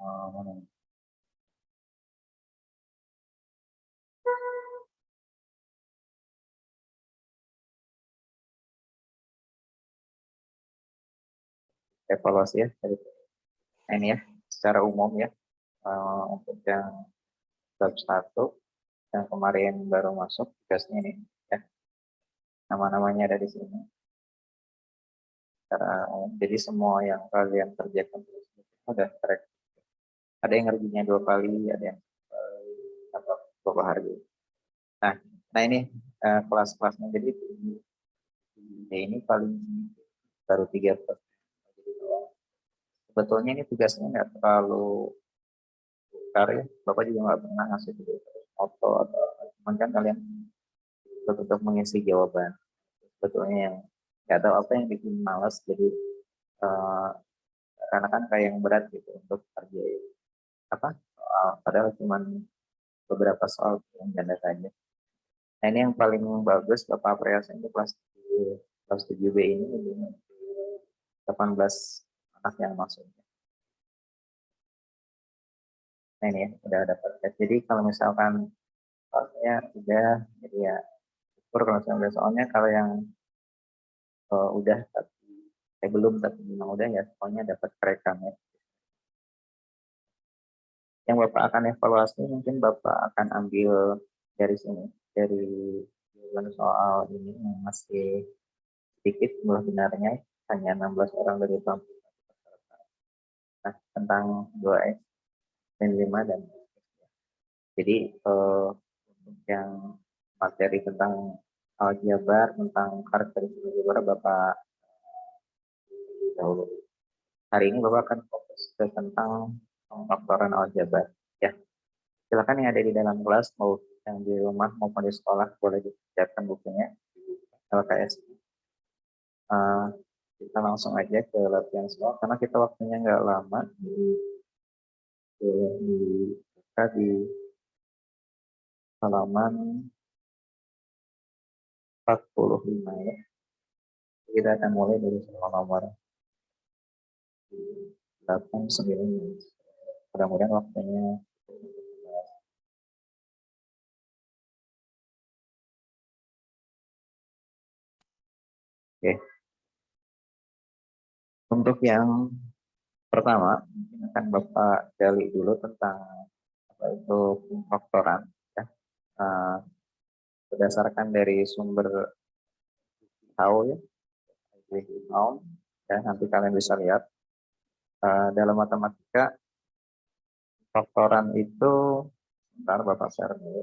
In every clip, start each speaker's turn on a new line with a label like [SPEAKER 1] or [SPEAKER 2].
[SPEAKER 1] mana? Evaluasi ya dari ini ya secara umum ya, untuk yang bab 1 yang kemarin baru masuk tugasnya ini ya, nama-namanya ada di sini secara umum. Jadi semua yang kalian kerjakan udah track. Ada yang ngerjainnya 2 kali, ada yang atau beberapa hari. Nah, ini kelas-kelasnya. Jadi ini paling baru 3 kelas. Sebetulnya ini tugasnya nggak terlalu besar ya. Bapak juga nggak pernah ngasih tugas foto atau apa. Cuman kan kalian tetap mengisi jawaban. Sebetulnya yang nggak tahu apa yang bikin malas. Jadi karena kan kayak yang berat gitu untuk kerjain apa padahal cuma beberapa soal yang ganda saja. Nah ini yang paling bagus Bapak apresiasi itu kelas 7B ini 18 anak yang masuk. Nah ini ya, udah dapat. Jadi kalau misalkan soalnya udah, jadi ya syukur kalau misalnya soalnya kalau yang udah tapi belum tapi memang udah ya soalnya dapat kerekamnya. Yang Bapak akan evaluasi mungkin Bapak akan ambil dari sini, dari jawaban soal ini yang masih sedikit jumlah benarnya, hanya 16 orang dari 20 peserta. Nah, tentang 2X dan 5 dan jadi untuk yang materi tentang aljabar, tentang karakteristik aljabar Bapak dahulu. Hari ini Bapak akan fokus ke tentang pengfaktoran aljabar. Ya, silakan yang ada di dalam kelas mau yang di rumah maupun di sekolah boleh disiapkan bukunya LKS. Kita langsung aja ke latihan soal karena kita waktunya nggak lama. Di halaman 45 ya. Kita akan mulai dari soal nomor 8, 9. Mudah-mudahan waktunya. Oke. Untuk yang pertama, akan Bapak gali dulu tentang apa itu pengfaktoran. Ya. Berdasarkan dari sumber tahu ya, dan nanti kalian bisa lihat dalam matematika faktoran itu, bentar Bapak share dulu.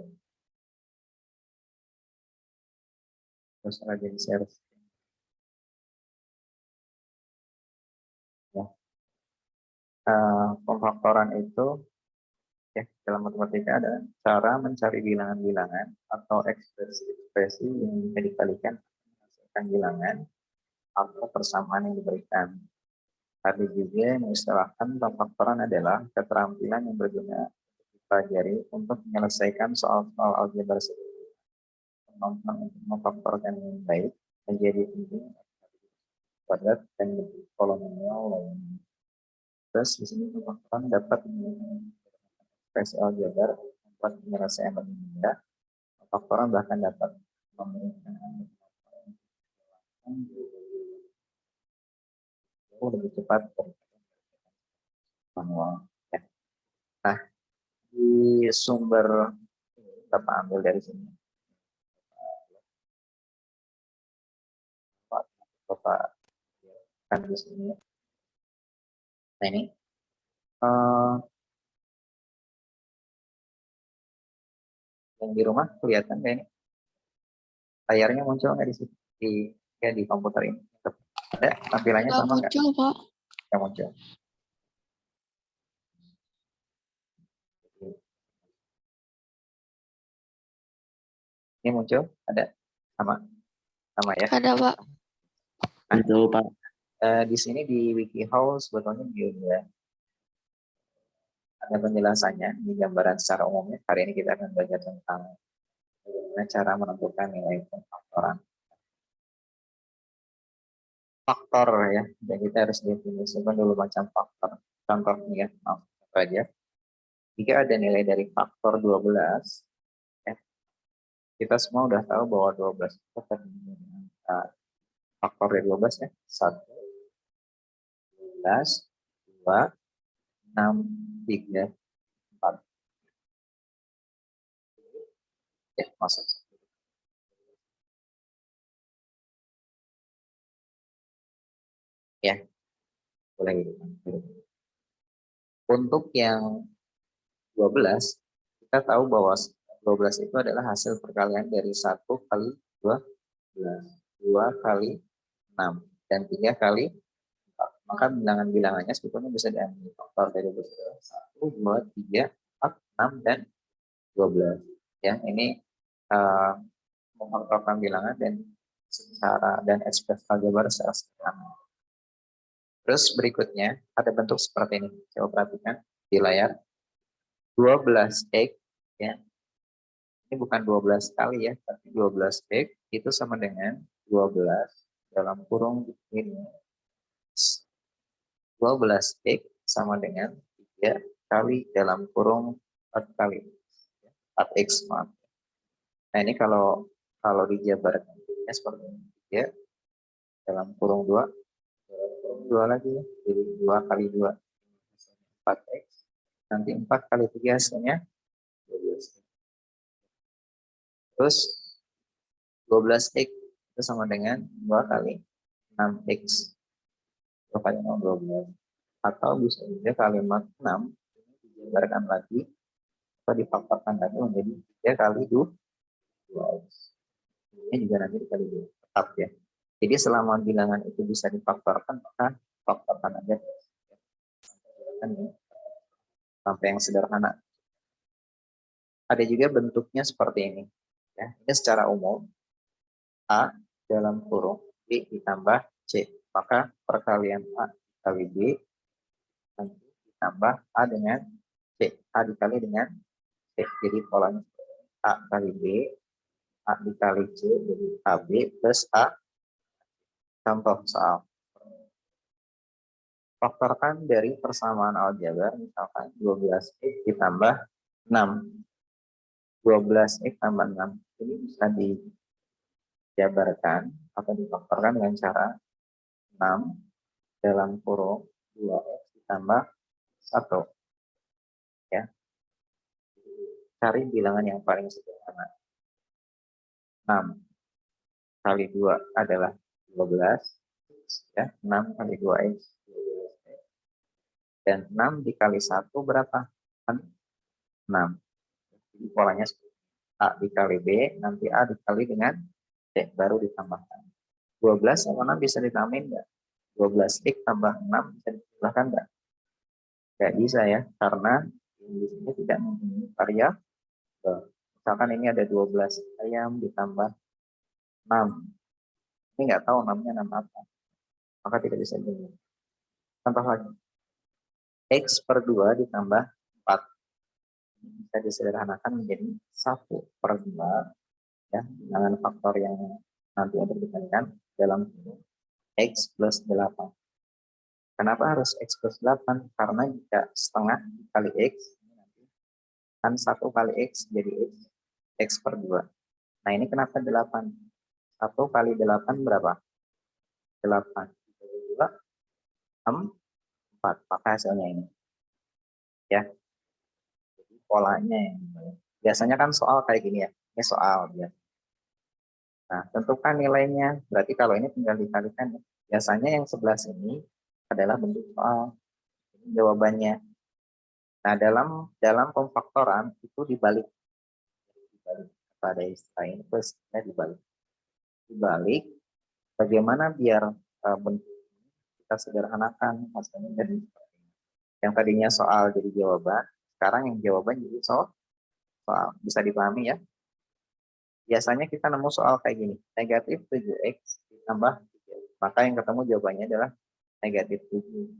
[SPEAKER 1] Terus lagi share. Ya. Pemfaktoran itu ya dalam matematika ada cara mencari bilangan-bilangan atau ekspresi-ekspresi yang bisa dikalikan menghasilkan bilangan atau persamaan yang diberikan. Tadi juga mengistilahkan pemfaktoran adalah keterampilan yang berguna dipelajari untuk menyelesaikan soal-soal aljabar kemampuan untuk memfaktorkan yang baik menjadi penting kuadrat dan polinomial lainnya. Terus di sini pemfaktoran dapat ekspresi aljabar membuat penyelesaian lebih mudah. Pemfaktoran bahkan dapat memberikan lebih cepat manual. Ya. Nah, di sumber Bapak ambil dari sini. Bapak kan di sini. Nah ini yang di rumah kelihatan nggak ini? Layarnya muncul nggak di sini? Di komputer ini? Ada tampilannya sama nggak?
[SPEAKER 2] Muncul, Pak.
[SPEAKER 1] Nggak muncul. Ini muncul? Ada? Sama ya?
[SPEAKER 2] Ada, Pak.
[SPEAKER 1] Nah, itu Pak. Di sini di WikiHow sebetulnya juga ada penjelasannya. Ini gambaran secara umumnya. Hari ini kita akan belajar tentang bagaimana cara menentukan nilai pengfaktoran. Faktor ya, dan kita harus definisikan dulu macam faktor. Contohnya ya, aja. Jika ada nilai dari faktor 12, ya, kita semua udah tahu bahwa 12 itu terdiri dari faktor dari 12 ya. 1, 12, 2, 6, 3, 4. Ya, masuk. Ya, boleh gitu. Untuk yang 12, kita tahu bahwa 12 itu adalah hasil perkalian dari 1 kali 12, 2 kali 6, dan 3 kali 4. Maka bilangan-bilangannya sebetulnya bisa diambil faktor dari 1, 2, 3, 4, 6, dan 12. Ya, ini memfaktorkan bilangan dan ekspresi aljabar secara sederhana. Terus berikutnya ada bentuk seperti ini. Coba perhatikan di layar. 12x, ya. Ini bukan 12 kali ya, tapi 12x itu sama dengan 12 dalam kurung ini. 12x sama dengan 3 kali dalam kurung 4 kali. 4x, maaf. Nah, ini kalau dijabarkan seperti ini. 3 dalam kurung 2, kurung 2 lagi ya. Jadi 2 kali 2, 4x. Nanti 4 kali 3 hasilnya 12. Terus 12x itu sama dengan 2 kali 6x. 2 kali 6, 12. Atau bisa juga kalimat 6 dijabarkan lagi atau difaktorkan lagi menjadi 3 kali 2x. Ini juga nanti dikali 2. Tetap ya. Jadi selama bilangan itu bisa difaktorkan, maka faktorkan aja. Sampai yang sederhana. Ada juga bentuknya seperti ini. Ya, ini secara umum A dalam kurung B ditambah C. Maka perkalian A kali B nanti ditambah A dengan C. A dikali dengan C. Jadi polanya A kali B, A dikali C, jadi AB plus A. Contoh soal. Faktorkan dari persamaan aljabar, misalkan 12x ditambah 6. 12x tambah 6. Ini bisa dijabarkan atau difaktorkan dengan cara 6 dalam kurung 2x ditambah 1. Ya. Cari bilangan yang paling sederhana. 6 kali 2 adalah 12. Ya, 6 kali 2x. Dan 6 dikali 1 berapa? 6. Jadi polanya A dikali B, nanti A dikali dengan C, baru ditambahkan. 12 sama 6 bisa ditambahin enggak? 12x tambah 6 bisa ditambahkan enggak? Enggak bisa ya, karena di sini tidak mempunyai variabel. Misalkan ini ada 12 ayam ditambah 6. Ini nggak tahu namanya 6 apa. Maka tidak bisa ditambahin. Contoh lagi. X per 2 ditambah 4. Bisa disederhanakan menjadi 1 per 2. Ya, dengan faktor yang nanti akan diberikan dalam X plus 8. Kenapa harus X plus 8? Karena jika setengah kali X, kan 1 kali X jadi X per 2. Nah, ini kenapa 8? 1 kali 8 berapa? 8. 2, 4. Maka hasilnya ini. Ya. Jadi polanya yang biasanya kan soal kayak gini ya. Ini soal ya. Nah, tentukan nilainya. Berarti kalau ini tinggal dikalikan. Biasanya yang sebelah sini adalah bentuk soal. Ini jawabannya. Nah, dalam pemfaktoran itu dibalik pada istilah ini plusnya dibalik. Bagaimana biar bentuk kita sederhanakan hasilnya jadi yang tadinya soal jadi jawaban, sekarang yang jawaban jadi soal. Bisa dipahami ya? Biasanya kita nemu soal kayak gini, negatif 7x ditambah 3. Maka yang ketemu jawabannya adalah negatif 7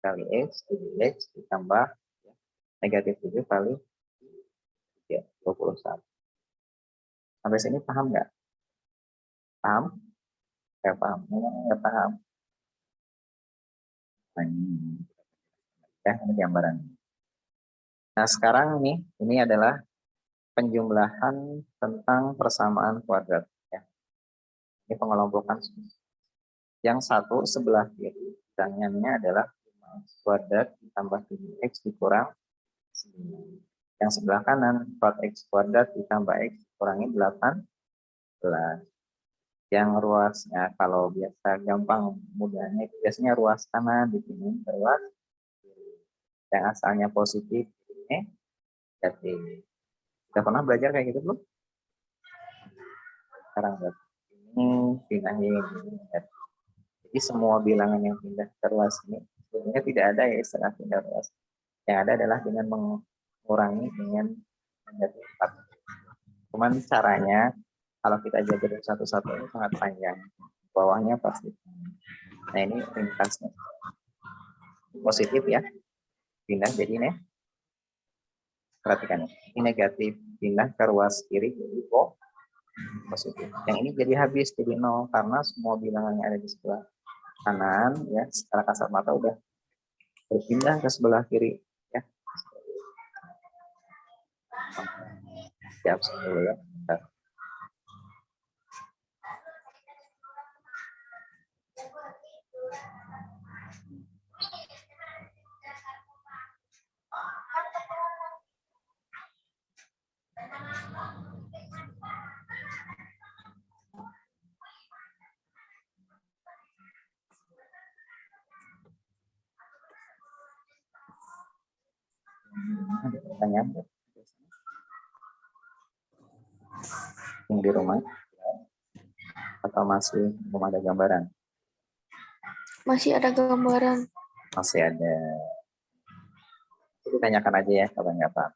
[SPEAKER 1] kali x, 7x ditambah negatif 7 kali 3, 21. Sampai sini paham nggak? Paham? Nggak paham? Nggak paham. Nah, ini gambaran. Nah, sekarang nih, ini adalah penjumlahan tentang persamaan kuadrat. Ya. Ini pengelompokan. Yang satu sebelah kiri, bilangannya adalah 5x kuadrat ditambah 7x dikurang 9. Yang sebelah kanan, 4x kuadrat ditambah x dikurangi 18. Yang ruasnya, kalau biasa gampang mudahnya, biasanya ruas kanan di sini, ruas kiri. Yang asalnya positif, ini negatif. Sudah pernah belajar kayak gitu belum? Sekarang ini pindahin. Jadi semua bilangan yang pindah ke ruas ini sebenarnya tidak ada ya istilah pindah ruas. Yang ada adalah dengan mengurangi dengan negatif 4. Cuman caranya kalau kita jaga satu-satu ini sangat panjang. Bawahnya pasti. Nah ini ringkasnya. Positif ya. Pindah jadi ini. Perhatikan. Ini negatif. Pindah ke ruas kiri jadi positif. Yang ini jadi habis jadi 0 karena semua bilangan yang ada di sebelah kanan ya secara kasat mata udah berpindah ke sebelah kiri ya. Siap dulu ya. Bentar. Ada pertanyaan yang di rumah atau masih belum ada gambaran?
[SPEAKER 2] Masih ada gambaran.
[SPEAKER 1] Masih ada. Jadi tanyakan aja ya kalau nggak paham.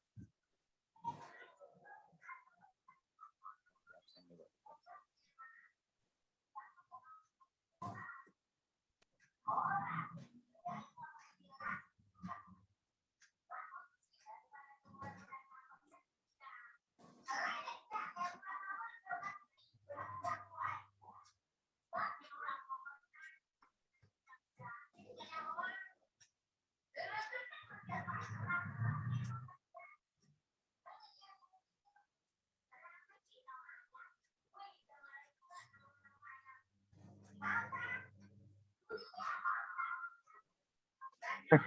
[SPEAKER 1] Oke.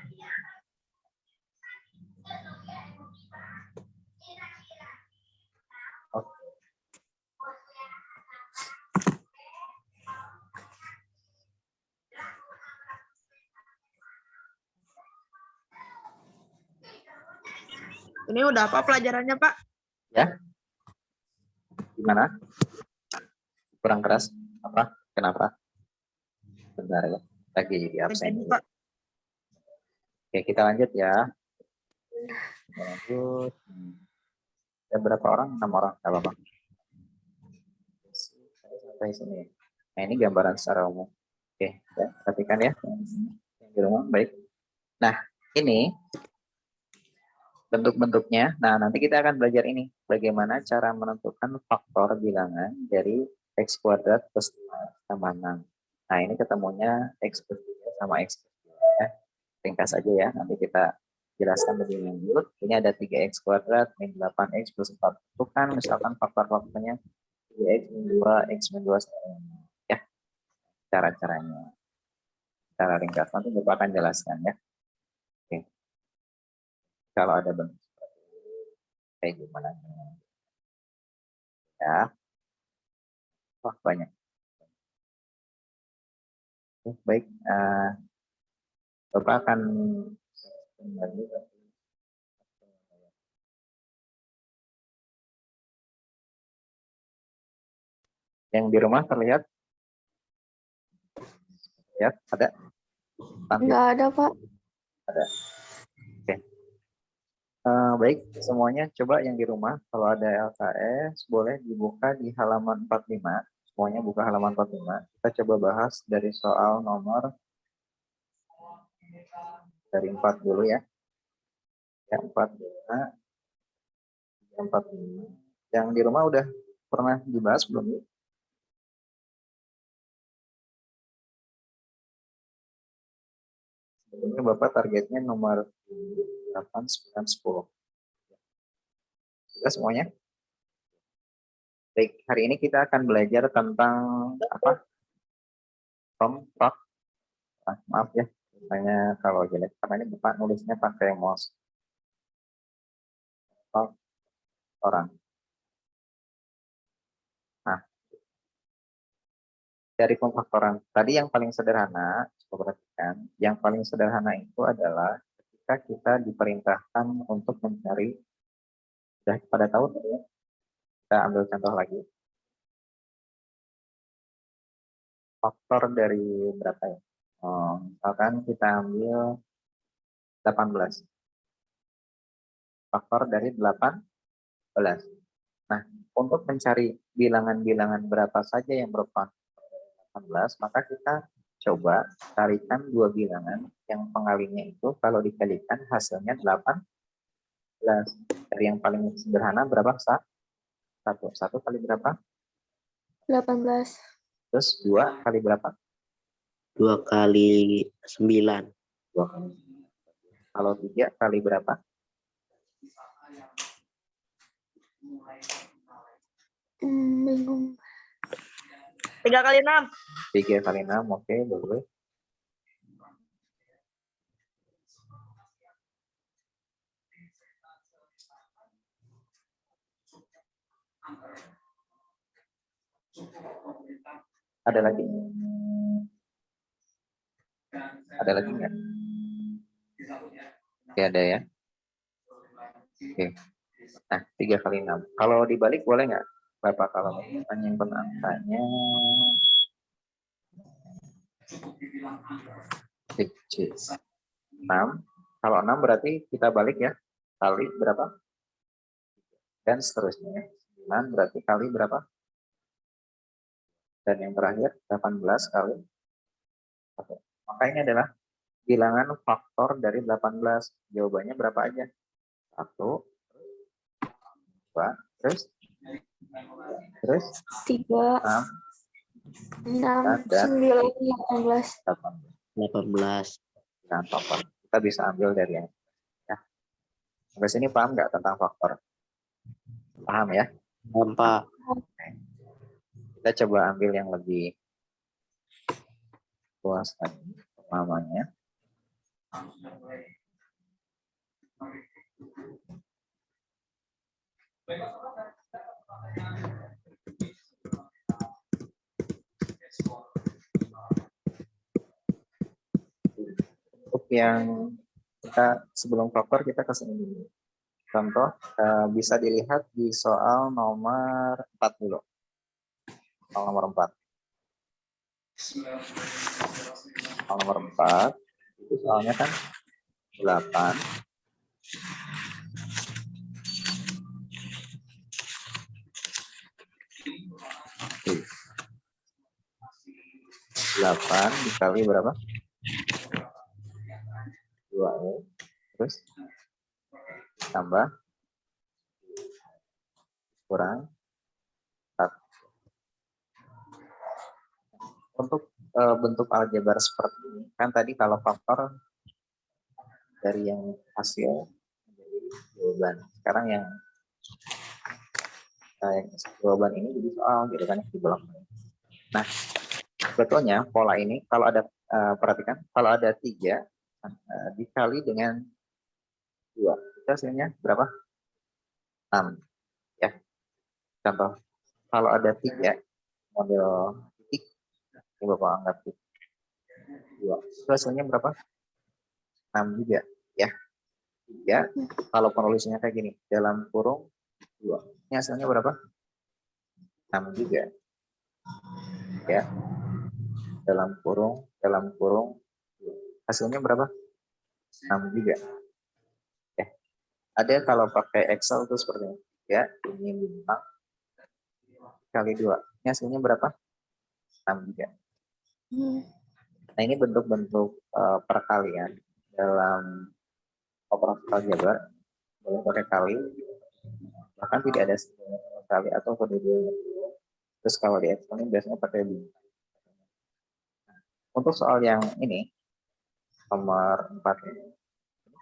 [SPEAKER 2] Ini udah apa pelajarannya, Pak?
[SPEAKER 1] Ya. Gimana? Kurang keras? Apa? Kenapa? Bentar ya. Lagi di absen.
[SPEAKER 2] Pak.
[SPEAKER 1] Oke, kita lanjut ya. Kita lanjut. Ada berapa orang? 6 orang. Gak apa-apa. Sampai sini. Nah, ini gambaran secara umum. Oke, ya, perhatikan ya. Yang di rumah, baik. Nah, ini bentuk-bentuknya. Nah, nanti kita akan belajar ini. Bagaimana cara menentukan faktor bilangan dari x kuadrat plus 5 tambah 6. Nah, ini ketemunya x plus 3 sama x plus 2. Ya. Ringkas aja ya. Nanti kita jelaskan lebih lanjut. Ini ada 3x kuadrat min 8x plus 4. Tentukan misalkan faktor-faktornya 3x min 2, x min 2. Ya, cara-caranya. Cara ringkas. Nanti Bapak akan jelaskan ya. Oke. Kalau ada bentuk kayak gimana ya. Wah, banyak. Baik, Bapak akan kembali. Yang di rumah terlihat? Ya, ada?
[SPEAKER 2] Nggak ada, Pak.
[SPEAKER 1] Ada. Oke. Baik, semuanya coba yang di rumah, kalau ada LKS, boleh dibuka di halaman 45. Semuanya buka halaman 45. Kita coba bahas dari soal nomor dari 4 dulu ya. Yang 45. Yang 45. Yang di rumah udah pernah dibahas belum? Sebetulnya Bapak targetnya nomor 8, 9, 10. Sudah semuanya? Baik, hari ini kita akan belajar tentang apa? Maaf ya, misalnya kalau jelek karena ini Bapak nulisnya pakai mouse. Orang. Nah, dari pemfaktoran tadi yang paling sederhana, coba perhatikan, yang paling sederhana itu adalah ketika kita diperintahkan untuk mencari, sudah pada tahu tadi ya, kita ambil contoh lagi, faktor dari berapa ya? Misalkan kita ambil 18. Faktor dari 18. Nah, untuk mencari bilangan-bilangan berapa saja yang berupa 18, maka kita coba carikan dua bilangan yang pengalinya itu kalau dikalikan hasilnya 18. Dari yang paling sederhana berapa? Satu kali berapa?
[SPEAKER 2] 18.
[SPEAKER 1] Terus 2 kali berapa?
[SPEAKER 3] 2 kali 9.
[SPEAKER 1] 2 kali. Kalau 3 kali berapa?
[SPEAKER 2] Bingung.
[SPEAKER 4] 3 kali 6.
[SPEAKER 1] 3 kali 6, oke, boleh. Ada lagi? Ada lagi nggak? Oke, ada ya. Oke. Nah, 3 kali 6. Kalau dibalik boleh nggak? Bapak kalau menyimpan angkanya kecil. 6. Kalau 6 berarti kita balik ya. Kali berapa? Dan seterusnya. 9 berarti kali berapa? Dan yang terakhir 18 kali. Oke. Maka ini adalah bilangan faktor dari 18. Jawabannya berapa aja? 1, 2, terus
[SPEAKER 2] 3,
[SPEAKER 1] 6,
[SPEAKER 2] 6,
[SPEAKER 1] dan
[SPEAKER 2] 9, 18.
[SPEAKER 3] 18.
[SPEAKER 1] Nah, faktor. Kita bisa ambil dari yang ya. Sampai sini paham nggak tentang faktor? Paham ya?
[SPEAKER 3] Pak.
[SPEAKER 1] Kita coba ambil yang lebih luas lagi pemahamannya. Untuk yang kita sebelum faktor kita ke sini dulu. Contoh bisa dilihat di soal nomor 4 dulu. Soal nomor 4. Soal nomor 4 itu soalnya kan 8 dikali berapa? 2 terus tambah kurang 1. Untuk bentuk aljabar seperti ini kan tadi kalau faktor dari yang hasil menjadi jawaban. Sekarang yang jawaban ini jadi soal gitu kan di belakang. Nah, sebetulnya pola ini kalau ada perhatikan kalau ada 3 dikali dengan 2 itu hasilnya berapa? 6 ya. Contoh kalau ada 3 model titik ini Bapak anggap titik 2 itu hasilnya berapa? 6 juga ya. 3 kalau penulisannya kayak gini dalam kurung 2 ini hasilnya berapa? 6 juga ya. Dalam kurung hasilnya berapa? 6 juga ya. Ada kalau pakai Excel itu seperti ini ya, ini bintang kali 2 ini hasilnya berapa? 6 juga. Nah ini bentuk-bentuk perkalian dalam operasi aljabar boleh pakai kali, bahkan tidak ada kali atau kode 2. Terus kalau di Excel ini biasanya pakai bintang. Untuk soal yang ini nomor 4 ini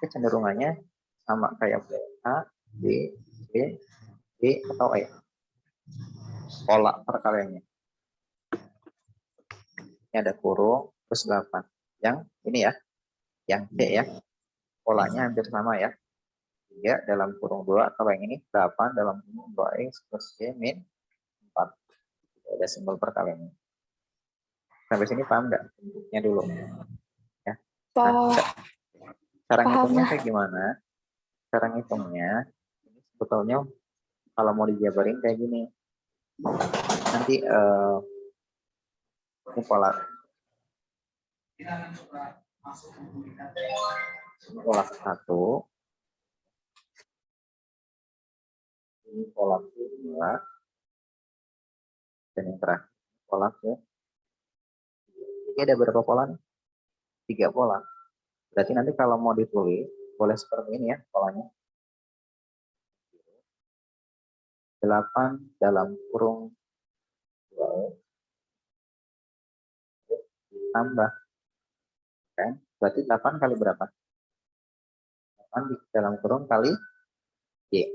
[SPEAKER 1] kecenderungannya sama kayak A, B, C, B atau E? Pola perkaliannya. Ini ada kurung, terus 8. Yang ini ya, yang C ya. Polanya hampir sama ya. 3 dalam kurung 2, atau yang ini 8 dalam kurung 2X plus Y min 4. Ada simbol perkaliannya. Sampai sini paham nggak? Bentuknya dulu. Ya. Nah, cara ngitungnya kayak gimana? Cara ngitungnya, ini sebetulnya kalau mau dijabarin kayak gini. Nanti ini pola 1, ini pola 2, dan yang terakhir pola ke. Ini ada berapa pola nih? 3 pola. Berarti nanti kalau mau ditulis, boleh seperti ini ya polanya. 8 dalam kurung 2 ditambah. Kan? Berarti 8 kali berapa? 8 dalam kurung kali Y.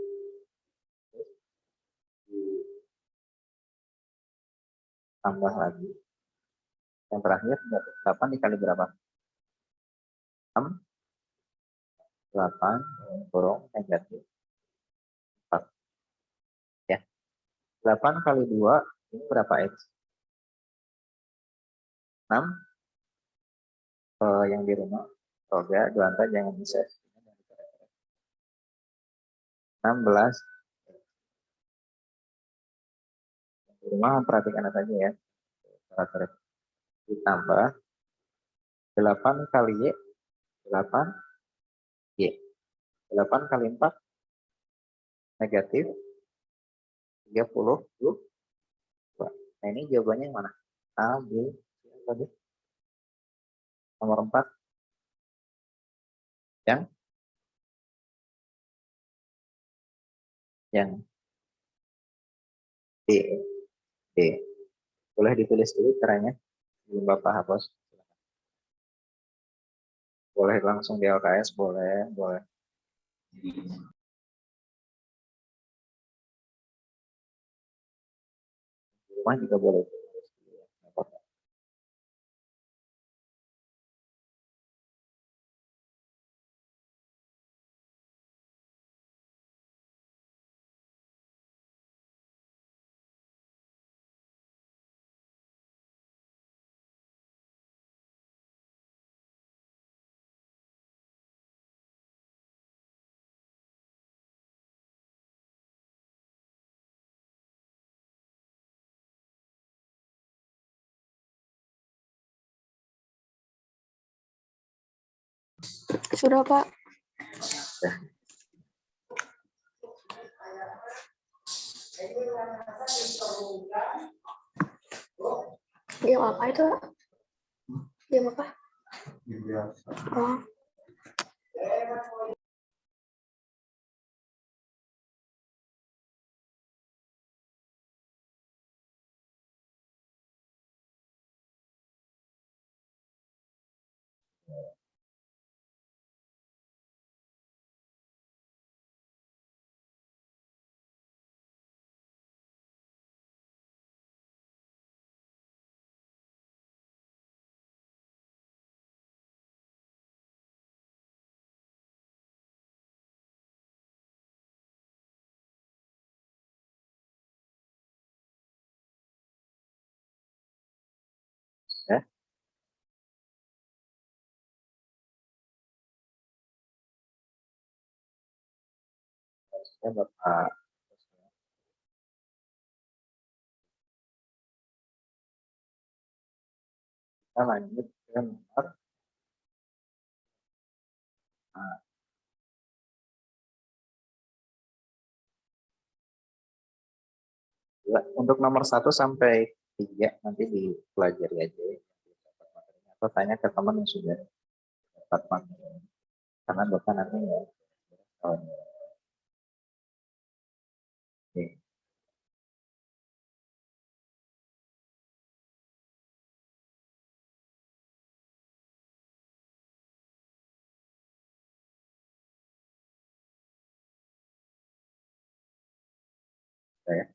[SPEAKER 1] Tambah lagi. Yang terakhir 8 dikali berapa? 6. 8 kurung negatif 4. Ya. 8 kali 2 ini berapa X? 6. Yang di rumah. Roga, Duanta jangan bisa. 16. Yang di rumah perhatikan aja ya. Ditambah 8 kali Y. 8 Y. 8 kali 4 negatif 32. Nah ini jawabannya yang mana? A, B, C, atau D? Nomor 4. Yang D. D. Boleh ditulis dulu caranya sebelum Bapak hapus. Boleh langsung di LKS, boleh. Di rumah juga boleh.
[SPEAKER 2] Sudah, Pak.
[SPEAKER 1] Ya.
[SPEAKER 2] Game apa itu? Game apa? Oh. Ya. Ya, Bapak. Kita lanjut ke nomor. Nah, untuk nomor 1 sampai 3 nanti dipelajari aja. Atau tanya ke teman yang sudah dapat materi. Karena Bapak nanti ya. Oke.
[SPEAKER 1] Ya.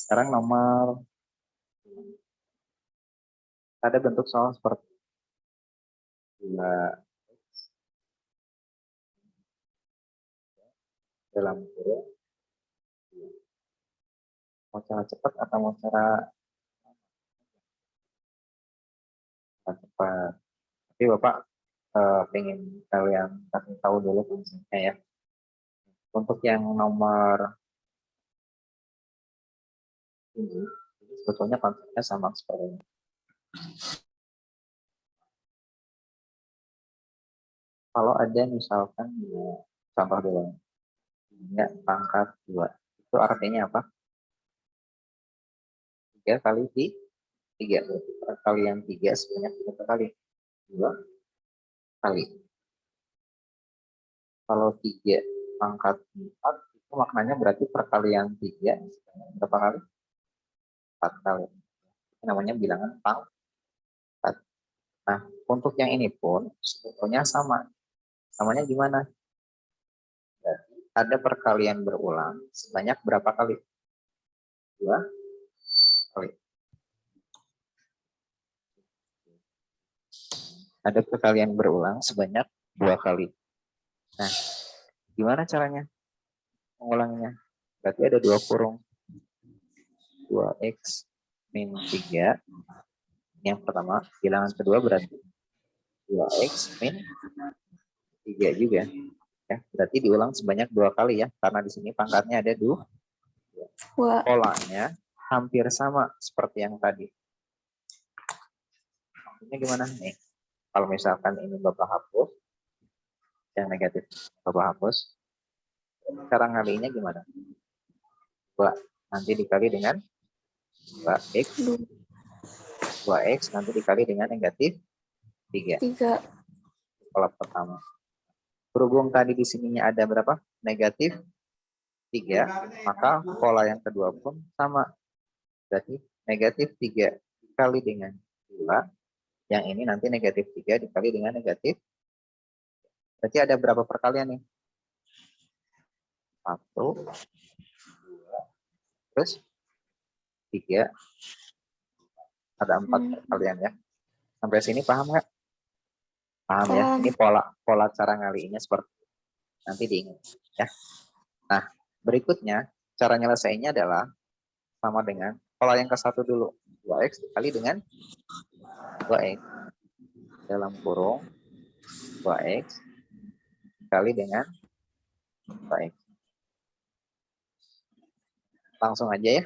[SPEAKER 1] Sekarang nomor ada bentuk soal seperti 2 dalam kurung. Mau cara cepat atau mau cara cepat? Tapi Bapak pengen kalian kasih tahu dulu konsepnya ya. Untuk yang nomor ini sebetulnya konsepnya sama seperti ini. Kalau ada misalkan contoh dulu, ya, pangkat 2, itu artinya apa? 3 kali 3, perkalian 3 sebanyak 3 kali 2 kali. Kalau 3 pangkat 4, itu maknanya berarti perkalian 3 sebanyak berapa kali? 4 kali. Itu namanya bilangan pangkat. Nah, untuk yang ini pun sebetulnya sama. Samanya gimana? Berarti ada perkalian berulang sebanyak berapa kali? 2 kali. Ada perkalian berulang sebanyak 2 kali. Nah, gimana caranya mengulanginya? Berarti ada 2 kurung. 2x min 3. Yang pertama, bilangan kedua berarti 2x min 3 juga. Ya, berarti diulang sebanyak 2 kali ya, karena di sini pangkatnya ada 2. Polanya hampir sama seperti yang tadi. Maksudnya gimana nih? Kalau misalkan ini Bapak hapus, yang negatif Bapak hapus, cara ngalinya gimana? 2 nanti dikali dengan 2x. 2x nanti dikali dengan negatif 3. Pola pertama. Berhubung tadi di sininya ada berapa? Negatif 3, maka pola yang kedua pun sama. Berarti negatif 3 dikali dengan 2. Yang ini nanti negatif 3 dikali dengan negatif. Berarti ada berapa perkalian nih? 1, 2, terus 3. Ada 4 perkalian ya. Sampai sini paham nggak? Paham ya? Ini pola cara ngaliinnya seperti itu. Nanti diingat ya. Nah, berikutnya cara nyelesainnya adalah sama dengan pola yang ke satu dulu. 2x dikali dengan 2x dalam kurung 2x dikali dengan 2x. Langsung aja ya.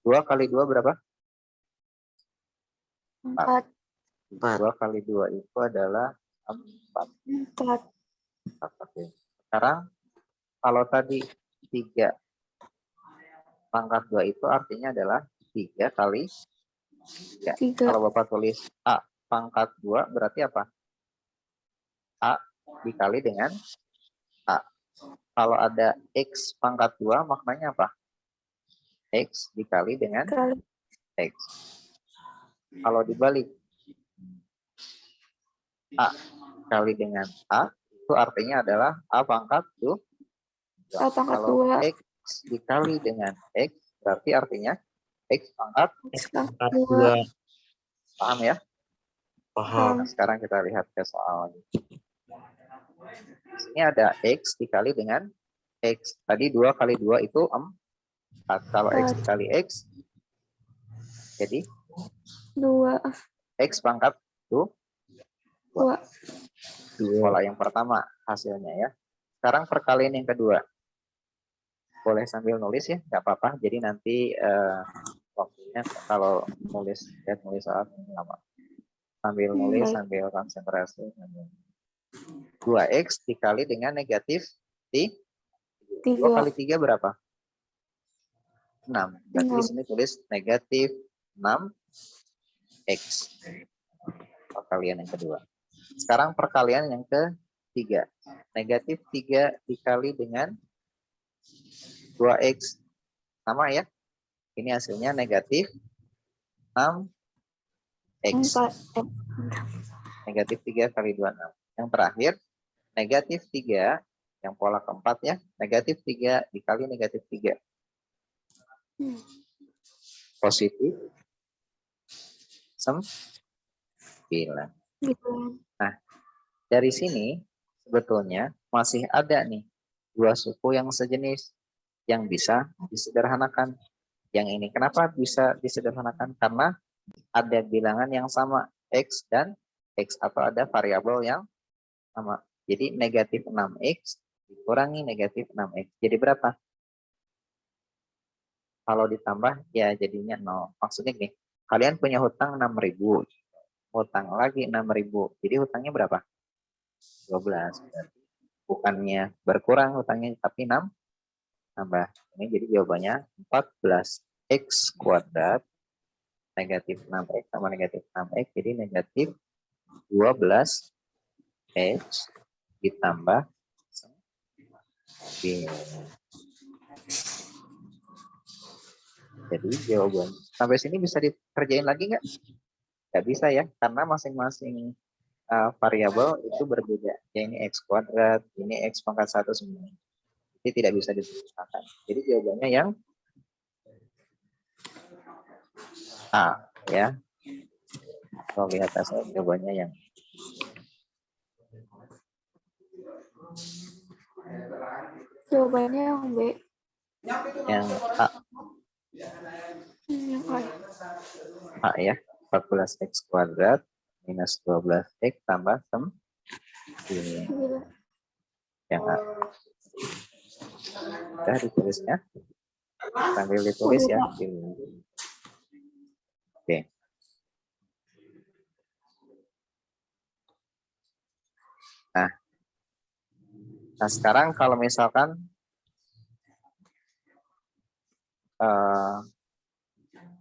[SPEAKER 1] 2 kali 2 berapa?
[SPEAKER 4] 4.
[SPEAKER 1] 2 kali 2 itu adalah 4. Sekarang kalau tadi 3 pangkat 2 itu artinya adalah 3 kali 3. Kalau Bapak tulis A pangkat 2 berarti apa? A dikali dengan A. Kalau ada X pangkat 2 maknanya apa? X dikali dengan X. Kalau dibalik A kali dengan A itu artinya adalah A pangkat 2. Kalau X dikali dengan X berarti artinya X pangkat
[SPEAKER 3] 2.
[SPEAKER 1] Paham ya?
[SPEAKER 3] Paham.
[SPEAKER 1] Nah, sekarang kita lihat ke soal. Di sini ada X dikali dengan X. Tadi 2 kali 2 itu 4. Kalau X dikali X jadi
[SPEAKER 4] 2.
[SPEAKER 1] X pangkat 2. Pola yang pertama hasilnya ya. Sekarang perkalian yang kedua. Boleh sambil nulis ya, nggak apa-apa. Jadi nanti waktunya kalau nulis soal lama. Sambil nulis, sambil konsentrasi. 2x dikali dengan negatif 3. 2 kali 3 berapa? 6. Berarti di sini tulis negatif 6x. perkalian yang kedua. Sekarang perkalian yang ketiga. Negatif 3 dikali dengan 2x. Sama ya. Ini hasilnya negatif 6x.
[SPEAKER 4] 4.
[SPEAKER 1] Negatif 3 kali 2, 6. Yang terakhir, negatif 3, yang pola keempat ya. Negatif 3 dikali negatif 3. Positif 9. Nah, dari sini sebetulnya masih ada nih dua suku yang sejenis yang bisa disederhanakan. Yang ini kenapa bisa disederhanakan? Karena ada bilangan yang sama, x dan x, atau ada variabel yang sama. Jadi negatif 6x dikurangi negatif 6x. Jadi berapa? Kalau ditambah ya jadinya 0. Maksudnya gini, kalian punya hutang 6.000, hutang lagi 6.000. Jadi hutangnya berapa? 12. Bukannya berkurang hutangnya, tapi 6 tambah. Ini jadi jawabannya 14x kuadrat negatif 6x sama negatif 6x, jadi negatif 12x ditambah 9. Jadi jawaban sampai sini bisa dikerjain lagi nggak? Nggak bisa ya, karena masing-masing variabel itu berbeda. Ya, ini x kuadrat, ini x pangkat 1 semua. Jadi tidak bisa dituliskan. Jadi jawabannya yang A ya. Kalau lihat hasil jawabannya yang
[SPEAKER 4] Jawabannya yang B.
[SPEAKER 1] yang A.
[SPEAKER 4] Yang A.
[SPEAKER 1] A ya. 14x kuadrat minus 12x tambah 9. Yang A. Sudah ditulisnya. Sambil ditulis ya. Oke. Nah sekarang kalau misalkan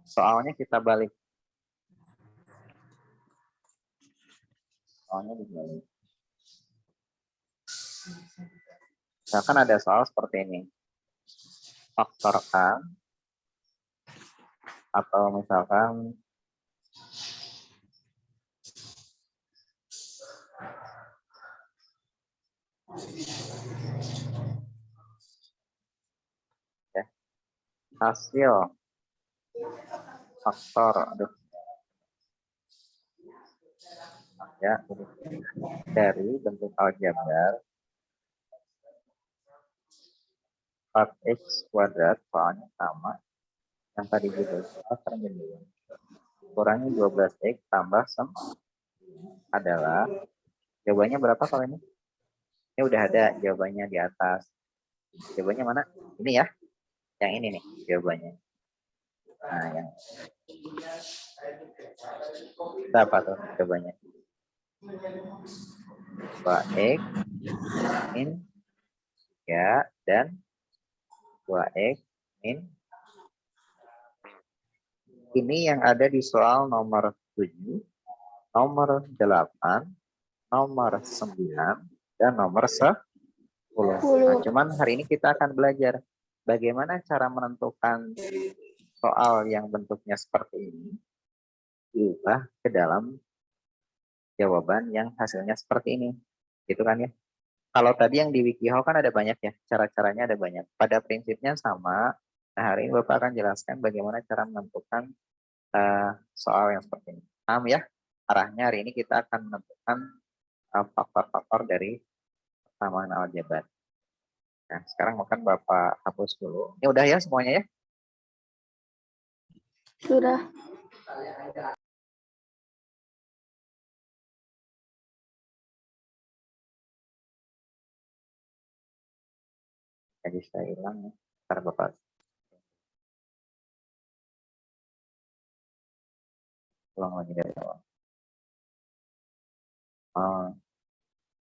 [SPEAKER 1] soalnya kita balik. Soalnya dibalik. Misalkan ada soal seperti ini. Faktorkan atau misalkan ya, hasil faktor ya dari bentuk aljabar 4x kuadrat, soalnya sama yang tadi gitu, kurangi 12x tambah 9 adalah jawabannya berapa kalau ini? Ini udah ada jawabannya di atas. Jawabannya mana? Ini ya. Yang ini nih jawabannya. Nah, yang berapa tuh jawabannya? 2x min 3 dan 2x min. Ini yang ada di soal nomor 7, nomor 8, nomor 9, dan nomor 10. Nah, cuman hari ini kita akan belajar bagaimana cara menentukan soal yang bentuknya seperti ini diubah ke dalam jawaban yang hasilnya seperti ini. Gitu kan ya. Kalau tadi yang di WikiHow kan ada banyak ya, cara-caranya ada banyak. Pada prinsipnya sama. Nah, hari ini Bapak akan jelaskan bagaimana cara menentukan soal yang seperti ini. Paham ya? Arahnya hari ini kita akan menentukan faktor-faktor dari persamaan aljabar. Nah, sekarang mungkin Bapak hapus dulu. Ini udah ya semuanya ya?
[SPEAKER 4] Sudah.
[SPEAKER 1] Jadi saya hilang. Ntar Bapak ulang lagi dari awal. Oh,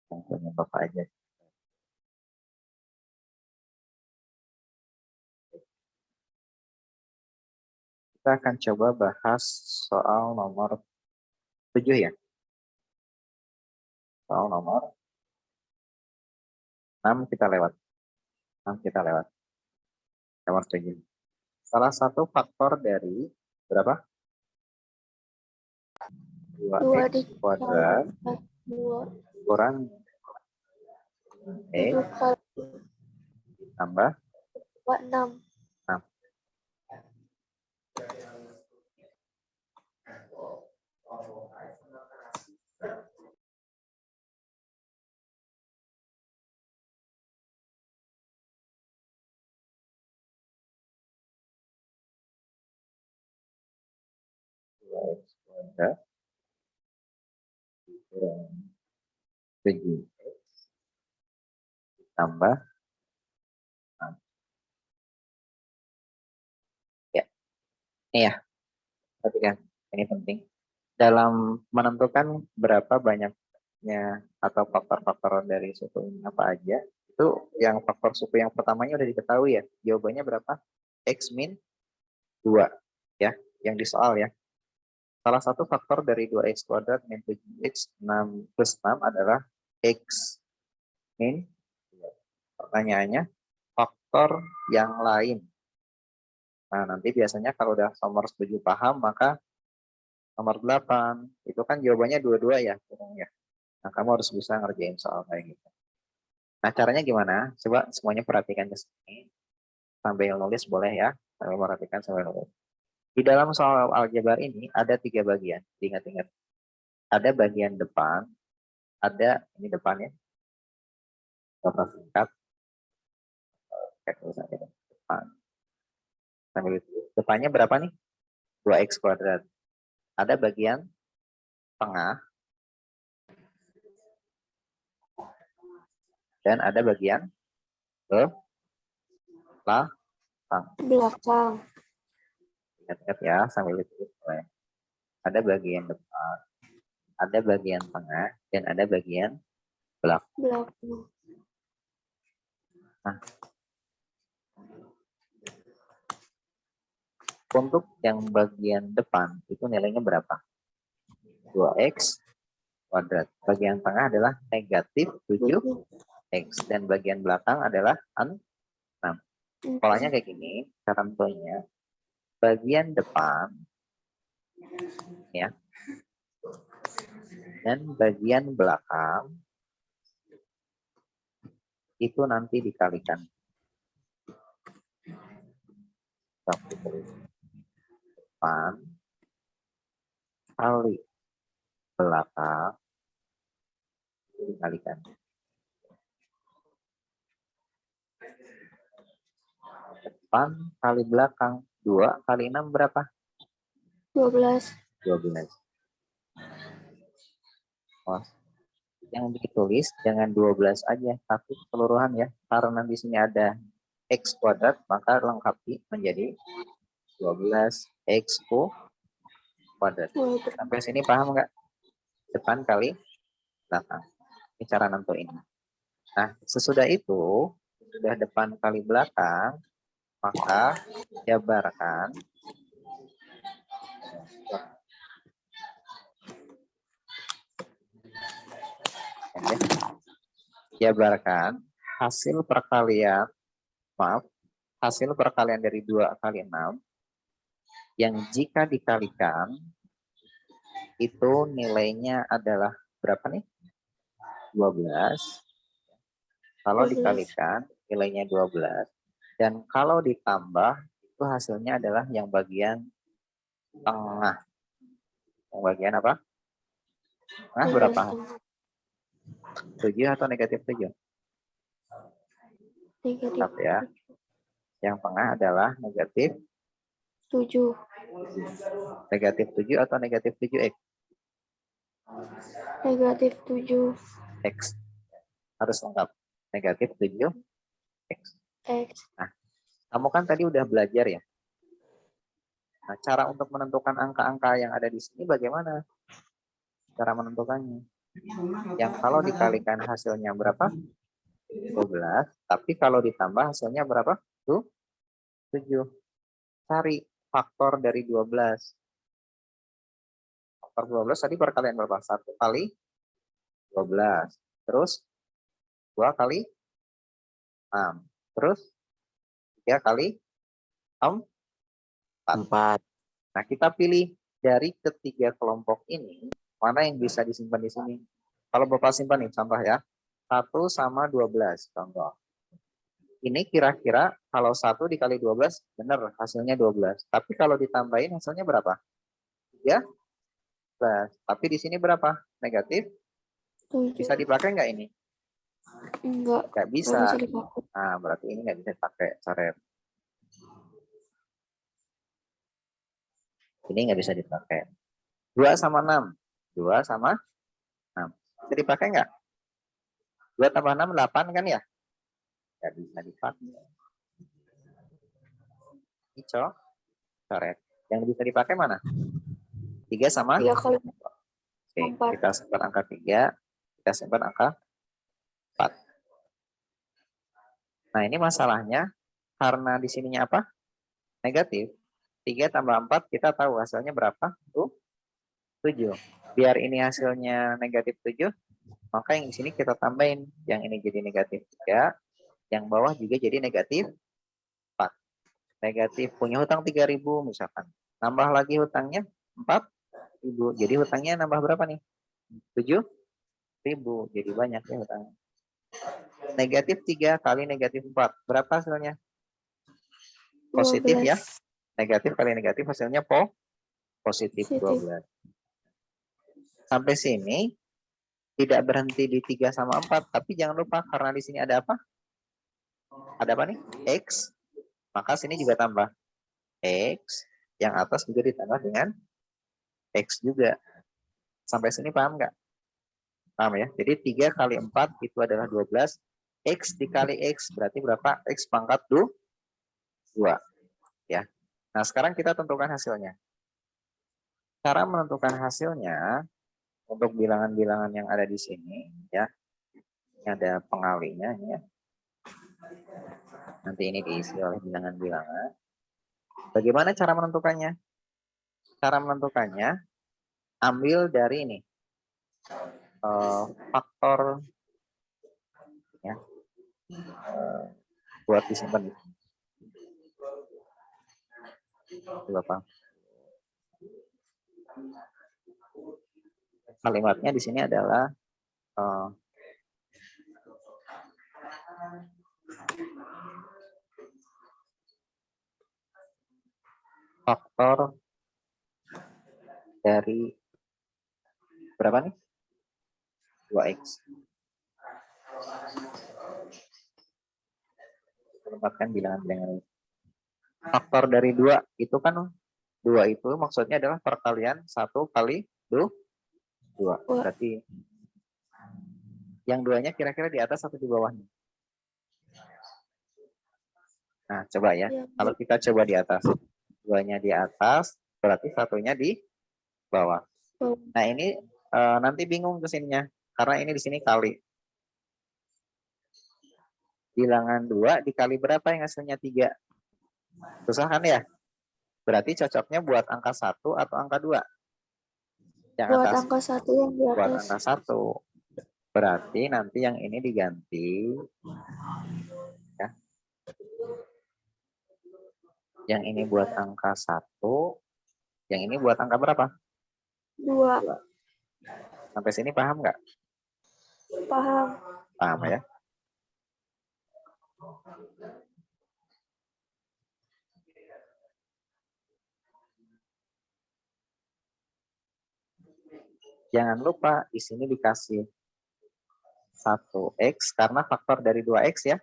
[SPEAKER 1] yang punya Bapak aja. Kita akan coba bahas soal nomor 7 ya. Soal nomor 6 kita lewat. 6 kita lewat. Nomor 7. Salah satu faktor dari berapa? 2x kuadrat
[SPEAKER 4] Dua.
[SPEAKER 1] kurang
[SPEAKER 4] Tujuh
[SPEAKER 1] x
[SPEAKER 4] kali
[SPEAKER 1] tambah
[SPEAKER 4] dua, 6.
[SPEAKER 1] 6. X kuadrat kurang 7x tambah 6. Ya, ini ya. Perhatikan, ini penting. Dalam menentukan berapa banyaknya atau faktor-faktor dari suku ini apa aja, itu yang faktor suku yang pertamanya udah diketahui ya. Jawabannya berapa? X min 2 ya, yang di soal ya. Salah satu faktor dari 2x kuadrat min 7x 6 plus 6 adalah x min 2. Pertanyaannya, faktor yang lain. Nah, nanti biasanya kalau udah nomor 7 paham, maka nomor 8, itu kan jawabannya dua-dua ya. Nah, kamu harus bisa ngerjain soal kayak gitu. Nah, caranya gimana? Coba semuanya perhatikan ke sini. Sambil nulis boleh ya. Sambil perhatikan sambil nulis. Di dalam soal aljabar ini ada 3 bagian. Ingat-ingat. Ada bagian depan. Ada, ini depannya. Contoh singkat. Kayak tulisannya depan. Sambil itu. Depannya berapa nih? 2x kuadrat. Ada bagian tengah. Dan ada bagian belakang.
[SPEAKER 4] Belakang.
[SPEAKER 1] Ingat-ingat ya, sambil itu. Ada bagian depan, ada bagian tengah, dan ada bagian belakang.
[SPEAKER 4] Belakang.
[SPEAKER 1] Nah, untuk yang bagian depan, itu nilainya berapa? 2x kuadrat. Bagian tengah adalah negatif 7x. Dan bagian belakang adalah 6. Polanya kayak gini, cara tentunya. Bagian depan, ya, dan bagian belakang, itu nanti dikalikan. Depan kali belakang itu dikalikan. Depan kali belakang 2 kali 6 berapa?
[SPEAKER 4] 12.
[SPEAKER 1] 12. Oh, yang ditulis jangan 12 aja, tapi keseluruhan ya. Karena di sini ada x kuadrat, maka lengkapi menjadi 12x kuadrat. Sampai sini paham nggak? Depan kali belakang. Ini cara nentuin. Nah, sesudah itu, sudah depan kali belakang, maka jabarkan hasil perkalian, hasil perkalian dari 2 kali 6 yang jika dikalikan itu nilainya adalah berapa nih? 12. Kalau dikalikan nilainya 12. Dan kalau ditambah itu hasilnya adalah yang bagian tengah. Yang bagian apa? Tengah berapa? 7 atau negatif 7?
[SPEAKER 4] Negatif
[SPEAKER 1] ya. Yang tengah adalah negatif
[SPEAKER 4] 7.
[SPEAKER 1] Negatif 7 atau negatif 7x?
[SPEAKER 4] Negatif 7.
[SPEAKER 1] X. Harus lengkap. Negatif 7x.
[SPEAKER 4] X.
[SPEAKER 1] Nah, kamu kan tadi udah belajar ya. Nah, cara untuk menentukan angka-angka yang ada di sini bagaimana? Cara menentukannya. Yang kalau dikalikan hasilnya berapa? 12. Tapi kalau ditambah hasilnya berapa? 7. Cari faktor dari 12. Faktor 12 tadi perkalian berapa? 1 kali 12. Terus 2 kali 6. Terus 3 kali 4.
[SPEAKER 3] 4.
[SPEAKER 1] Nah, kita pilih dari ketiga kelompok ini, mana yang bisa disimpan di sini. Kalau Bapak simpan nih, contoh ya. 1 sama 12, contoh. Ini kira-kira kalau 1 dikali 12, benar hasilnya 12. Tapi kalau ditambahin hasilnya berapa? 13. Tapi di sini berapa? Negatif.
[SPEAKER 4] 7.
[SPEAKER 1] Bisa dipakai nggak ini?
[SPEAKER 4] Enggak.
[SPEAKER 1] Nggak
[SPEAKER 4] Nggak
[SPEAKER 1] bisa.
[SPEAKER 4] bisa dipakai.
[SPEAKER 1] Nah, berarti ini nggak bisa dipakai, coret. Ini nggak bisa dipakai. 2 sama 6. 2 sama 6. Bisa dipakai nggak? 2 tambah 6, 8 kan ya? Nggak bisa dipakai. Ini coret. Yang bisa dipakai mana? 3 sama?
[SPEAKER 4] 3 kali
[SPEAKER 1] Oke,
[SPEAKER 4] 4.
[SPEAKER 1] kita simpan angka 3. Kita simpan angka 4. Nah, ini masalahnya karena di sininya apa? Negatif. 3 tambah 4 kita tahu hasilnya berapa? 7. Biar ini hasilnya negatif 7, maka yang di sini kita tambahin. Yang ini jadi negatif 3, yang bawah juga jadi negatif 4. Negatif punya hutang 3.000 misalkan. Nambah lagi hutangnya 4.000. Jadi hutangnya nambah berapa nih? 7.000. Jadi banyak ya hutangnya. Negatif 3 kali negatif 4. Berapa hasilnya? Positif
[SPEAKER 4] 12.
[SPEAKER 1] ya. Negatif kali negatif hasilnya positif 12. Sampai sini tidak berhenti di 3 sama 4. Tapi jangan lupa karena di sini ada apa? Ada apa nih? X. Maka sini juga tambah X. Yang atas juga ditambah dengan X juga. Sampai sini paham nggak? Paham ya? Jadi 3 kali 4 itu adalah 12. X dikali X berarti berapa? X pangkat 2. Ya. Nah, sekarang kita tentukan hasilnya. Cara menentukan hasilnya untuk bilangan-bilangan yang ada di sini, ya. Ini ada pengalinya, ya. Nanti ini diisi oleh bilangan-bilangan. Bagaimana cara menentukannya? Cara menentukannya, ambil dari ini. Faktor, ya. Buat disimpan. Bapak. Kalimatnya di sini adalah faktor dari berapa nih? 2X. Tempatkan bilangan-bilangan. Faktor dari 2 itu kan 2 itu maksudnya adalah perkalian 1 kali 2. Berarti yang 2-nya kira-kira di atas atau di bawahnya? Nah, coba ya. Kalau kita coba di atas. 2-nya di atas, berarti 1-nya di bawah. Nah, ini nanti bingung ke sininya. Karena ini di sini kali. Bilangan 2 dikali berapa yang hasilnya 3? Susah kan ya? Berarti cocoknya buat angka 1 atau angka 2? Yang
[SPEAKER 4] Buat
[SPEAKER 1] atas.
[SPEAKER 4] angka 1 yang di atas.
[SPEAKER 1] Buat angka 1. Berarti nanti yang ini diganti. Ya. Yang ini buat angka 1. Yang ini buat angka berapa?
[SPEAKER 4] 2.
[SPEAKER 1] Sampai sini paham nggak?
[SPEAKER 4] Paham.
[SPEAKER 1] Paham ya? Jangan lupa di sini dikasih 1X karena faktor dari 2X ya.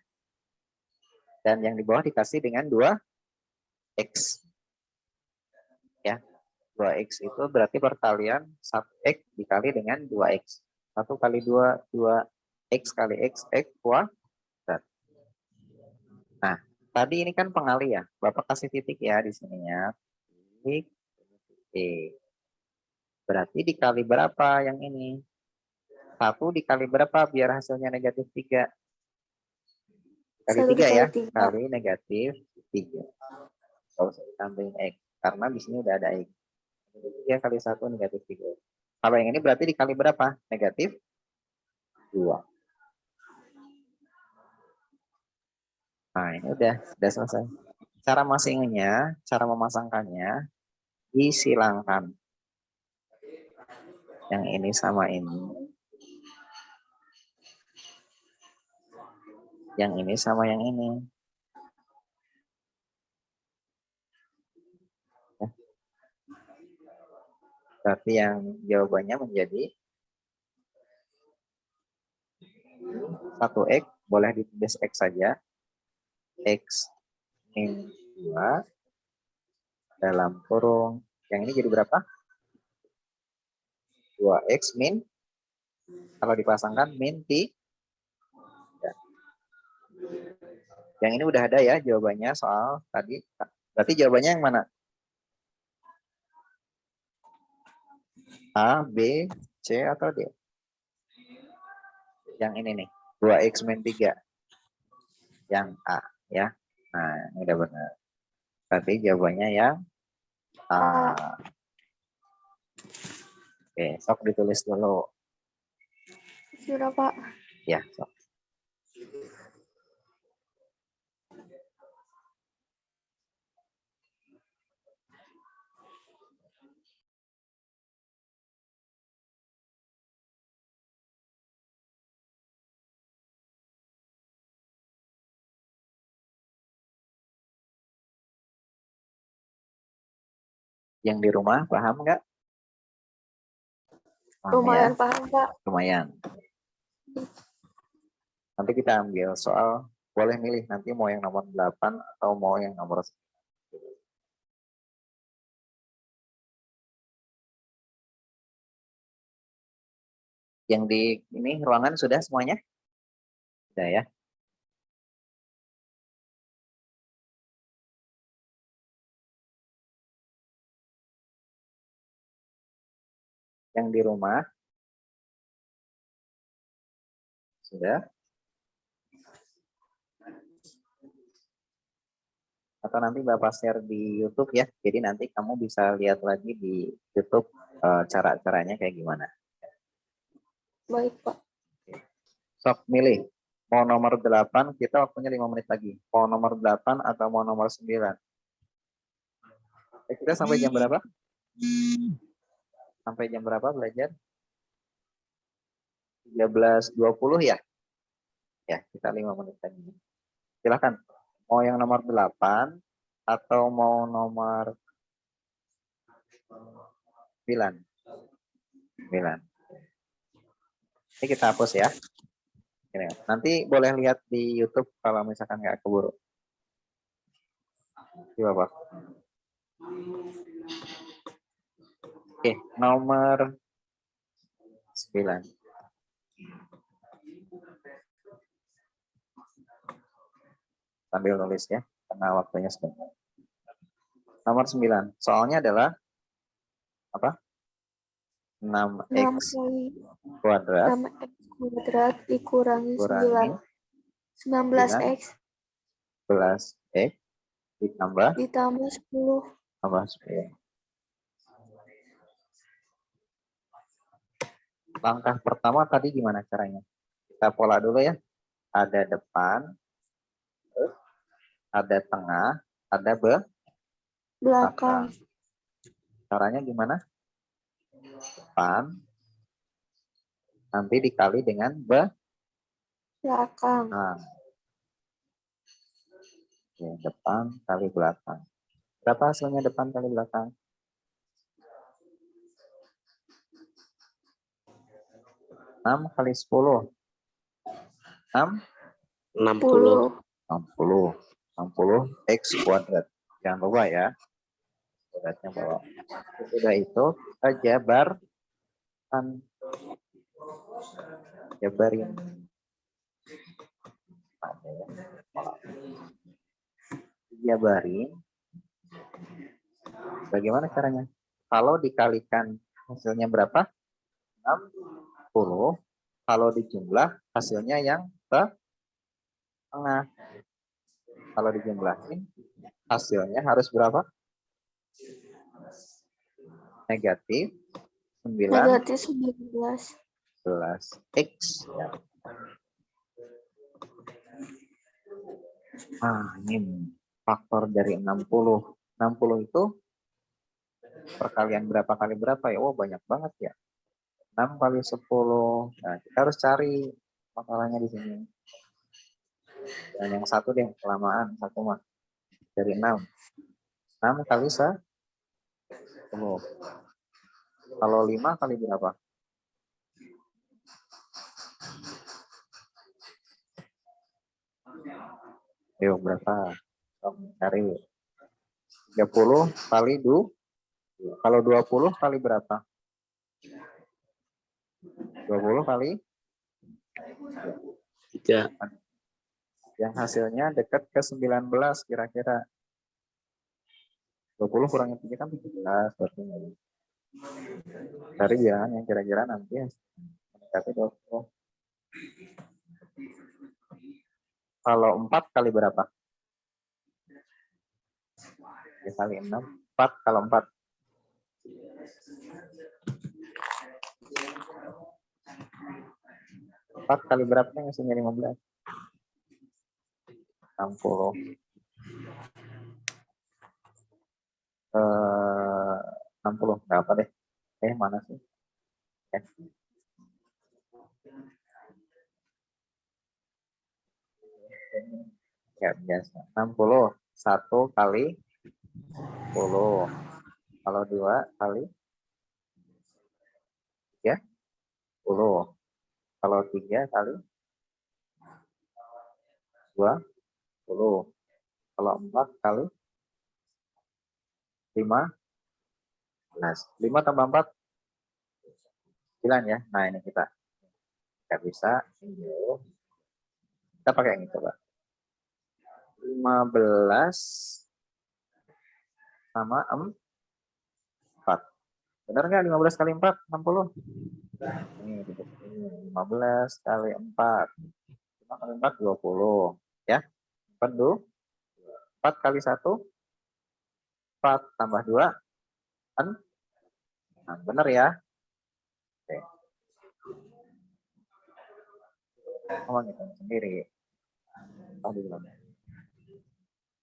[SPEAKER 1] Dan yang di bawah dikasih dengan 2X. Ya. 2X itu berarti perkalian 1X dikali dengan 2X. 1 kali 2, 2X kali X kuadrat. Nah, tadi ini kan pengali ya. Bapak kasih titik ya di sininya. Titik E. Berarti dikali berapa yang ini? 1 dikali berapa biar hasilnya negatif 3? Kali 3 ya? Kali negatif 3. Kalau usah ditambahin X. Karena di sini udah ada X. 3 kali 1 negatif 3. Kalau yang ini berarti dikali berapa? Negatif 2. Nah, ini udah selesai. Cara masingnya, cara memasangkannya, disilangkan. Yang ini sama ini. Yang ini sama yang ini. Ya. Berarti yang jawabannya menjadi 1x, boleh ditulis x saja. X min 2 dalam kurung. Yang ini jadi berapa? 2x min, kalau dipasangkan min t. Ya. Yang ini udah ada ya jawabannya soal tadi. Berarti jawabannya yang mana? A, B, C, atau D? Yang ini nih, 2x min 3. Yang A ya. Nah, ini udah benar. Berarti jawabannya yang A. Oke, sok ditulis dulu.
[SPEAKER 4] Sudah, Pak.
[SPEAKER 1] Ya, sok. Yang di rumah paham nggak? Paham
[SPEAKER 4] Lumayan
[SPEAKER 1] ya?
[SPEAKER 4] paham, Pak.
[SPEAKER 1] Lumayan. Nanti kita ambil soal, boleh milih nanti mau yang nomor 8 atau mau yang nomor 9. Yang di ini ruangan sudah semuanya? Sudah ya? Yang di rumah sudah? Atau nanti Bapak share di YouTube ya. Jadi nanti kamu bisa lihat lagi di YouTube cara-caranya kayak gimana.
[SPEAKER 4] Baik, Pak.
[SPEAKER 1] Sok milih. Mau nomor 8, kita waktunya 5 menit lagi. Mau nomor 8 atau mau nomor 9? Kita sampai jam berapa? Sampai jam berapa belajar? 13.20 ya? Ya, kita 5 menit lagi. Silakan. Mau yang nomor 8 atau mau nomor 9? 9. Ini kita hapus ya. Nanti boleh lihat di YouTube kalau misalkan nggak keburu. Coba, Pak. Oke, nomor 9. Sambil nulis ya, karena waktunya sebentar. Nomor 9. Soalnya adalah apa? 6x kuadrat
[SPEAKER 4] 6x kuadrat dikurangi 19x
[SPEAKER 1] 19x ditambah
[SPEAKER 4] 10.
[SPEAKER 1] tambah 10. Langkah pertama tadi gimana caranya? Kita pola dulu ya. Ada depan, ada tengah, ada belakang. Caranya gimana? Depan, nanti dikali dengan
[SPEAKER 4] belakang.
[SPEAKER 1] Nah, oke, depan kali belakang. Berapa hasilnya depan kali belakang? 6 kali 10.
[SPEAKER 3] 60.
[SPEAKER 1] 60 x kuadrat. Jangan lupa ya. Kuadratnya bawa. Sudah itu kita jabarin. Jabarin. Bagaimana caranya? Kalau dikalikan hasilnya berapa? 60. Kalau dijumlah hasilnya yang tengah. Kalau dijumlahin hasilnya harus berapa? Negatif 19. X. Ya. Ini faktor dari 60. 60 itu perkalian berapa kali berapa ya? Oh, banyak banget ya. 6 kali 10. Nah, kita harus cari masalahnya di sini. Dan yang satu deh, kelamaan. Satu mah. Dari 6. 6 kali 10. Kalau 5 kali berapa? Ayo, berapa? Cari. 30 kali 2. Kalau 20 kali berapa? 20 kali
[SPEAKER 3] 3.
[SPEAKER 1] yang hasilnya dekat ke 19 kira-kira. 20 kurangin 3 kan 17 berarti. Cari ya yang kira-kira nanti mendekati 20. Kalau 4 kali berapa? 3 kali 6. 4 kalau 4. 4 kali berapa yang hasilnya 15? 60. 60 berapa deh? Mana sih? Ya biasa. 60. 1 kali 10. Kalau 2 kali 3, 10. Kalau 3 kali 2, 10. Kalau 4 kali 5, 5 tambah 4, 9 ya. Nah, ini kita nggak bisa. Kita pakai yang itu, Pak. 15 sama 4. Benar nggak 15 kali 4? 60. Ini 15 kali 4. 5 kali 4, 20. Ya. 4 kali 1, 4 tambah 2, kan? Nah, benar ya. Oke. Kamu ngitung sendiri.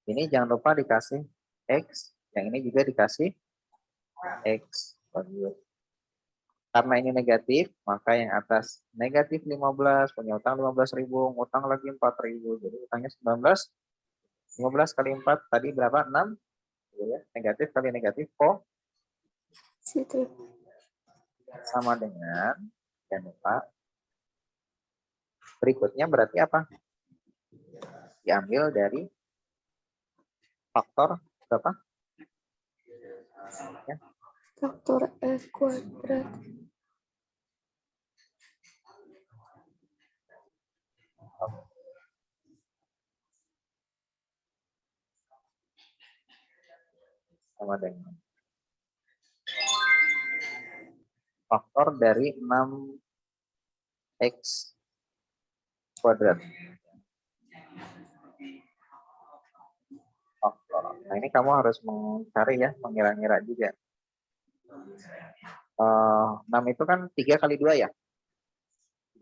[SPEAKER 1] Ini jangan lupa dikasih X. Yang ini juga dikasih X. Karena ini negatif, maka yang atas negatif 15, punya utang 15.000, utang lagi 4.000. Jadi utangnya 19. 15 kali 4 tadi berapa? 6. Negatif kali negatif positif. Sama dengan, jangan lupa, berikutnya berarti apa? Diambil dari faktor berapa? Ya.
[SPEAKER 4] Faktor F kuadrat.
[SPEAKER 1] Sama dengan faktor dari 6x kuadrat. Faktor. Nah, ini kamu harus mencari ya, mengira-ngira juga. 6 itu kan 3 kali 2 ya?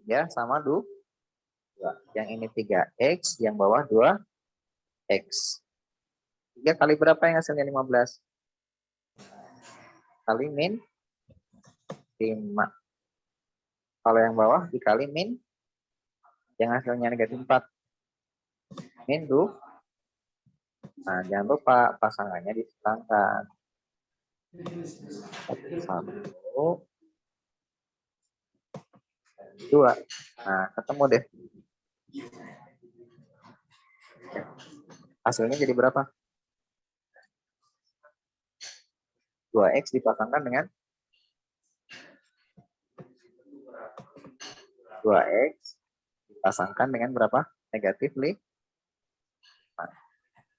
[SPEAKER 1] 3 sama 2. Yang ini 3x, yang bawah 2x. 3 kali berapa yang hasilnya 15? Kali min 5. Kalau yang bawah dikali min, yang hasilnya negatif 4. Min 2. Nah, jangan lupa pasangannya disebutkan. 1, 2. Nah, ketemu deh. Hasilnya jadi berapa? 2x dipasangkan dengan 2x dipasangkan dengan berapa? Negatif 5.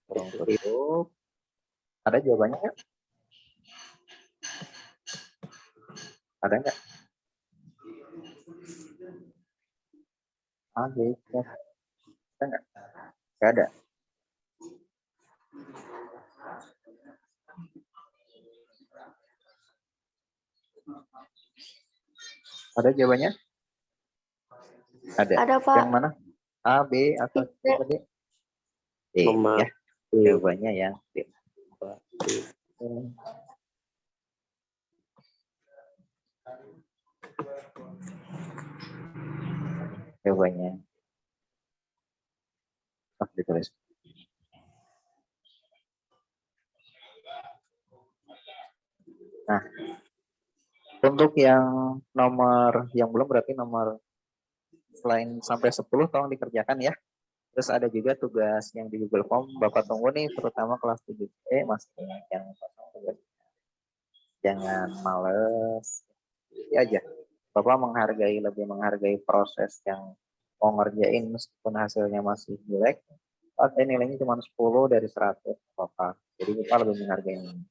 [SPEAKER 1] Untuk itu ada jawabannya nggak? Ada nggak? Ada nggak? Nggak ada. Ada jawabannya? Ada.
[SPEAKER 4] Ada, Pak.
[SPEAKER 1] Yang mana? A, B, atau C,
[SPEAKER 4] D.
[SPEAKER 1] D? D,
[SPEAKER 3] Nomor
[SPEAKER 1] ya. Jawabannya yang D. Jawabannya. Oh, ditulis. Nah, untuk yang nomor yang belum berarti nomor selain sampai 10 tolong dikerjakan ya. Terus ada juga tugas yang di Google Form Bapak tunggu nih, terutama kelas 7C masih yang kosong tugas. Jangan males. Ini aja. Bapak lebih menghargai proses yang mau ngerjain meskipun hasilnya masih jelek. Ada nilainya cuma 10 dari 100 Bapak. Jadi Bapak lebih menghargai ini.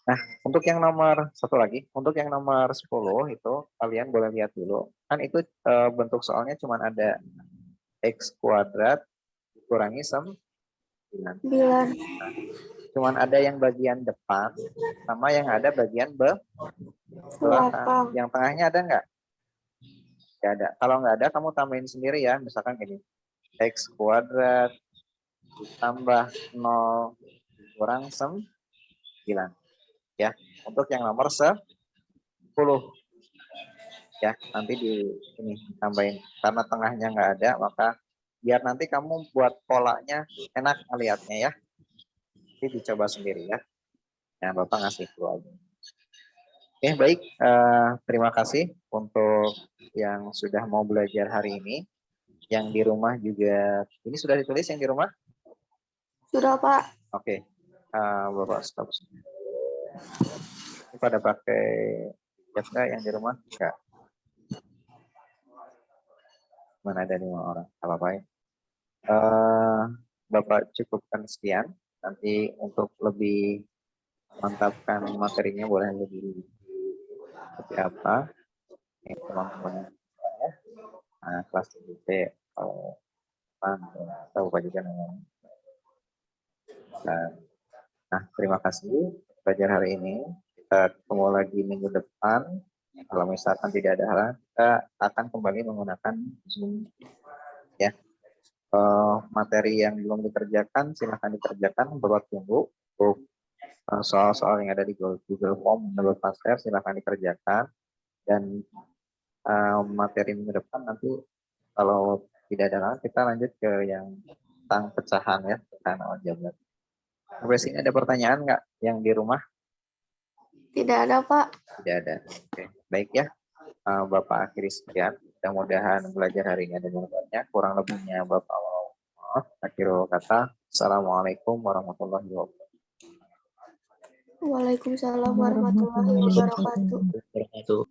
[SPEAKER 1] Nah, untuk yang nomor satu lagi, untuk yang nomor 10 itu kalian boleh lihat dulu. Kan itu bentuk soalnya cuma ada X kuadrat dikurangi 9. Cuman ada yang bagian depan sama yang ada bagian belakang. Yang tengahnya ada nggak? Nggak ada. Kalau nggak ada, kamu tambahin sendiri ya. Misalkan gini, X kuadrat tambah 0 kurang 9. Ya, untuk yang nomor 10. Ya, nanti ini tambahin. Karena tengahnya nggak ada, maka biar nanti kamu buat polanya enak ngeliatnya ya. Jadi dicoba sendiri ya. Nah, Bapak ngasih tahu aja. Oke, baik. Terima kasih untuk yang sudah mau belajar hari ini. Yang di rumah juga, ini sudah ditulis yang di rumah?
[SPEAKER 4] Sudah, Pak.
[SPEAKER 1] Oke, Bapak stop. Ini pada pakai jasa yang di rumah? Enggak. Mana ada 5 orang? Apa-apa ya. Bapak cukupkan sekian. Nanti untuk lebih mantapkan materinya boleh lebih seperti apa? Ini teman-teman ya. Nah, kelas 7C kalau tahu Pak juga namanya. Nah, terima kasih belajar hari ini. Kita ketemu lagi minggu depan. Kalau misalkan tidak ada halangan, kita akan kembali menggunakan Zoom. Ya, materi yang belum dikerjakan silahkan dikerjakan. Bapak tunggu. Soal-soal yang ada di Google Form menurut Pascal silahkan dikerjakan. Dan materi minggu depan nanti kalau tidak ada halangan kita lanjut ke yang tentang pecahan ya, pecahan aljabar. Sampai sini ada pertanyaan nggak yang di rumah?
[SPEAKER 4] Tidak ada, Pak.
[SPEAKER 1] Tidak ada. Oke, baik ya. Bapak akhiri sekian. Mudah-mudahan belajar hari ini ada manfaatnya. Kurang lebihnya Bapak maaf. Akhirul kata. Assalamualaikum warahmatullahi wabarakatuh.
[SPEAKER 4] Waalaikumsalam warahmatullahi wabarakatuh.